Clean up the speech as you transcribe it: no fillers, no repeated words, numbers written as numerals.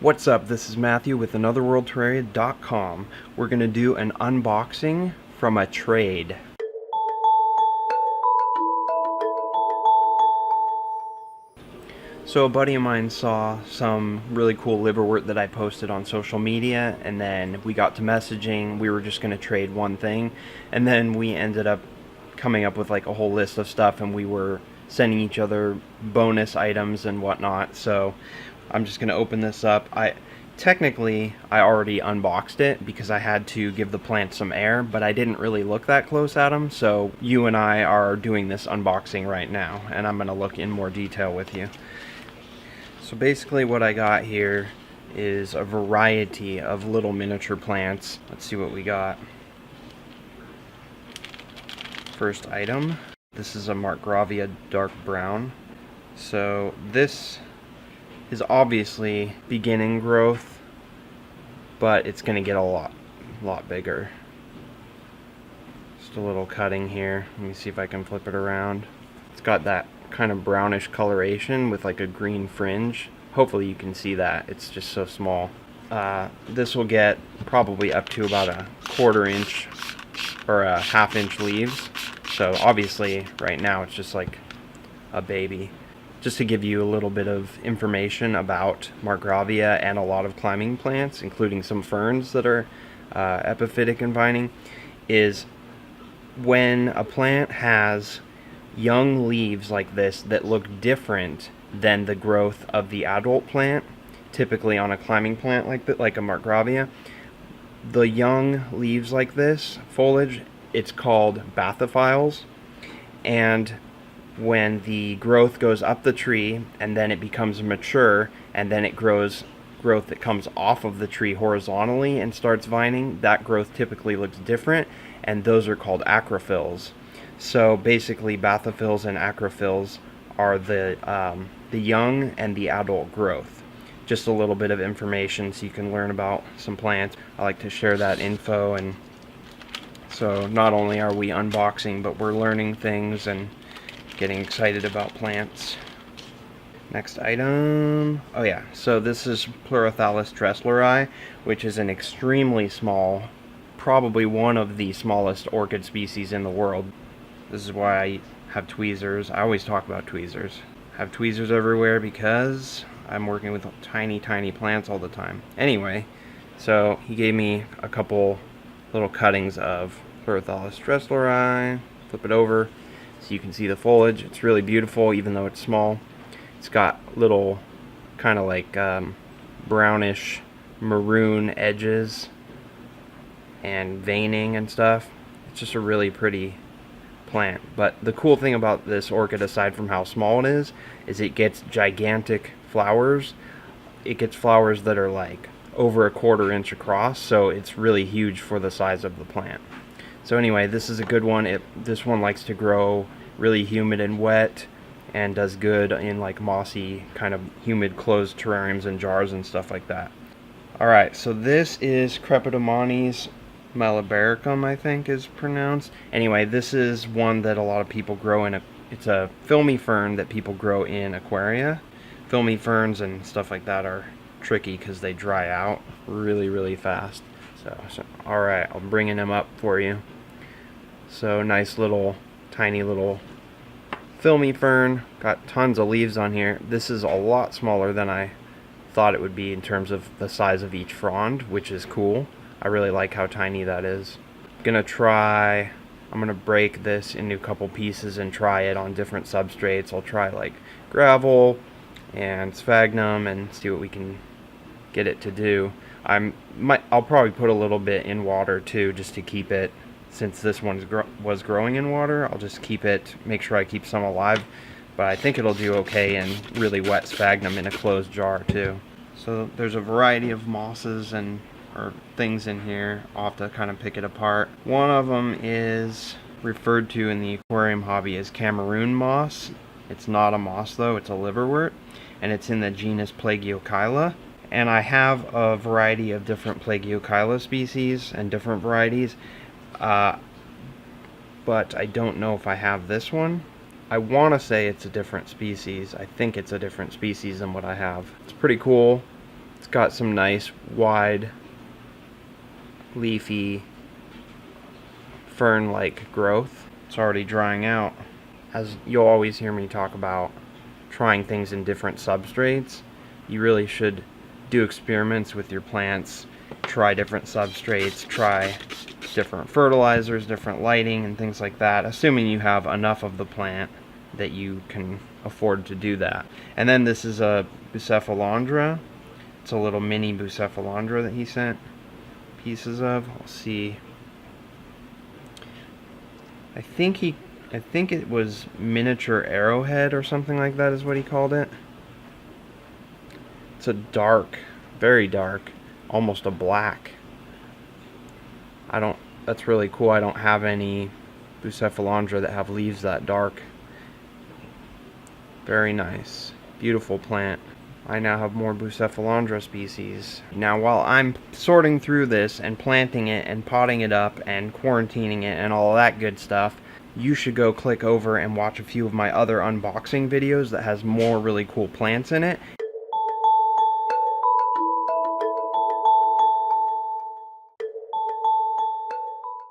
What's up? This is Matthew with Another World Terraria.com. We're going to do an unboxing from a trade. So a buddy of mine saw some really cool liverwort that I posted on social media, and then we got to messaging. We were just going to trade one thing, and then we ended up coming up with like a whole list of stuff, and we were sending each other bonus items and whatnot. So I'm just going to open this up. Technically I already unboxed it because I had to give the plant some air, but I didn't really look that close at them. So you and I are doing this unboxing right now, and I'm going to look in more detail with you. So basically what I got here is a variety of little miniature plants. Let's see what we got. First item, this is a Marcgravia dark brown. So this is obviously beginning growth, but it's going to get a lot bigger. Just a little cutting here. Let me see if I can flip it around. It's got that kind of brownish coloration with like a green fringe. Hopefully you can see that. It's just so small. This will get probably up to about a 1/4 inch or a 1/2 inch leaves. So obviously right now it's just like a baby. Just to give you a little bit of information about Marcgravia and a lot of climbing plants, including some ferns that are epiphytic and vining, is when a plant has young leaves like this that look different than the growth of the adult plant, typically on a climbing plant like a Marcgravia, the young leaves like this, foliage, it's called bathyphylls, and when the growth goes up the tree and then it becomes mature and then it growth that comes off of the tree horizontally and starts vining, that growth typically looks different, and those are called acrophylls. So basically bathyphylls and acrophylls are the young and the adult growth. Just a little bit of information so you can learn about some plants. I like to share that info, and so not only are we unboxing, but we're learning things and getting excited about plants. Next item, oh yeah, so this is Pleurothallis dressleri, which is an extremely small, probably one of the smallest orchid species in the world. This is why I have tweezers. I always talk about tweezers. I have tweezers everywhere because I'm working with tiny plants all the time. Anyway, so he gave me a couple little cuttings of Pleurothallis dressleri. Flip it over so you can see the foliage. It's really beautiful even though it's small. It's got little kind of like brownish maroon edges and veining and stuff. It's just a really pretty plant. But the cool thing about this orchid, aside from how small it is it gets gigantic flowers. It gets flowers that are like over a 1/4 inch across, so it's really huge for the size of the plant. So anyway, this is a good one. This one likes to grow really humid and wet, and does good in like mossy, kind of humid closed terrariums and jars and stuff like that. Alright, so this is Crepidomanes malabaricum, I think is pronounced. Anyway, this is one that a lot of people grow in it's a filmy fern that people grow in aquaria. Filmy ferns and stuff like that are tricky because they dry out really fast. So alright, I'm bringing them up for you. So nice little, tiny little filmy fern. Got tons of leaves on here. This is a lot smaller than I thought it would be in terms of the size of each frond, which is cool. I really like how tiny that is. I'm gonna break this into a couple pieces and try it on different substrates. I'll try like gravel and sphagnum and see what we can get it to do. I'll probably put a little bit in water too, just to keep it, since this one was growing in water. I'll just make sure I keep some alive, but I think it'll do okay in really wet sphagnum in a closed jar too. So there's a variety of mosses or things in here. I'll have to kind of pick it apart. One of them is referred to in the aquarium hobby as Cameroon moss. It's not a moss though, it's a liverwort, and it's in the genus Plagiochila. And I have a variety of different Plagiochila species and different varieties, but I don't know if I have this one. I want to say it's a different species. I think it's a different species than what I have. It's pretty cool. It's got some nice wide leafy fern-like growth. It's already drying out. As you'll always hear me talk about trying things in different substrates, you really should do experiments with your plants, try different substrates, try different fertilizers, different lighting, and things like that, assuming you have enough of the plant that you can afford to do that. And then this is a Bucephalandra. It's a little mini Bucephalandra that he sent pieces of. We'll see. I think it was miniature arrowhead or something like that is what he called it. It's a dark, very dark, almost a black. That's really cool. I don't have any Bucephalandra that have leaves that dark. Very nice. Beautiful plant. I now have more Bucephalandra species. Now while I'm sorting through this and planting it and potting it up and quarantining it and all that good stuff, you should go click over and watch a few of my other unboxing videos that has more really cool plants in it.